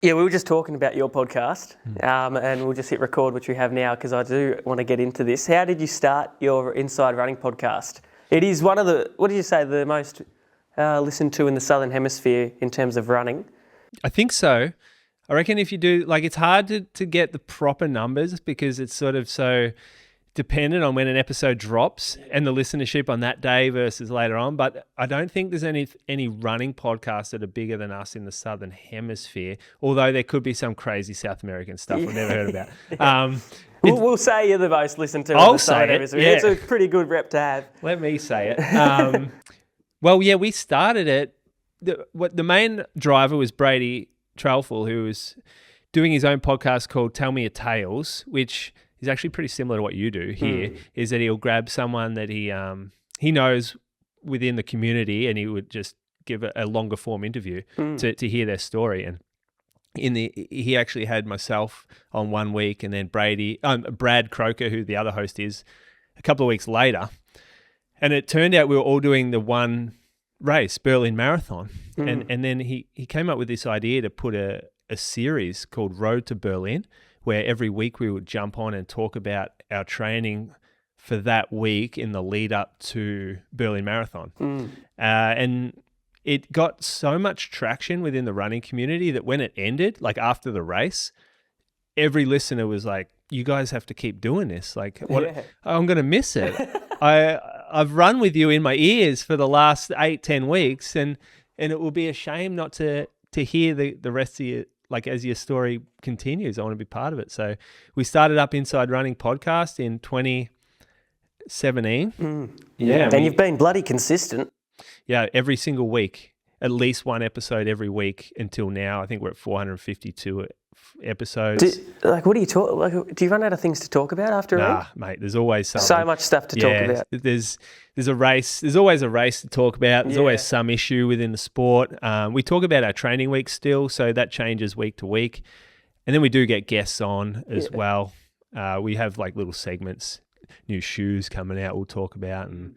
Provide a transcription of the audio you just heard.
Yeah, we were just talking about your podcast, and we'll just hit record, which we have now, because I do want to get into this. How did you start your Inside Running podcast? It is one of the, what did you say, the most listened to in the Southern Hemisphere in terms of running? I think so. I reckon if you do, like, it's hard to get the proper numbers because it's sort of so dependent on when an episode drops and the listenership on that day versus later on. But I don't think there's any running podcasts that are bigger than us in the Southern Hemisphere, although there could be some crazy South American stuff we've never heard about. We'll say you're the most listened to. I'll say it. Yeah. It's a pretty good rep to have. Let me say it. Well, yeah, we started it. The main driver was Brady Trelful, who was doing his own podcast called Tell Me Your Tales, which is actually pretty similar to what you do here, is that he'll grab someone that he knows within the community and he would just give a longer form interview to hear their story. And he actually had myself on 1 week and then Brad Croker, who the other host is, a couple of weeks later. And it turned out we were all doing the one race, Berlin Marathon. And then he came up with this idea to put a series called Road to Berlin, where every week we would jump on and talk about our training for that week in the lead up to Berlin Marathon. And it got so much traction within the running community that when it ended, like after the race, every listener was like, you guys have to keep doing this. Like, I'm going to miss it. I've run with you in my ears for the last 8-10 weeks and it will be a shame not to hear the rest of your, like, as your story continues. I want to be part of it. So we started up Inside Running Podcast in 2017. Yeah. And you've been bloody consistent. Yeah, every single week, at least one episode every week until now. I think we're at 452 episodes. What do you talk? Like, do you run out of things to talk about after a week? Mate, there's always something. So much stuff to talk about. There's a race. There's always a race to talk about. There's always some issue within the sport. We talk about our training week still, so that changes week to week. And then we do get guests on as well. We have like little segments, new shoes coming out we'll talk about, and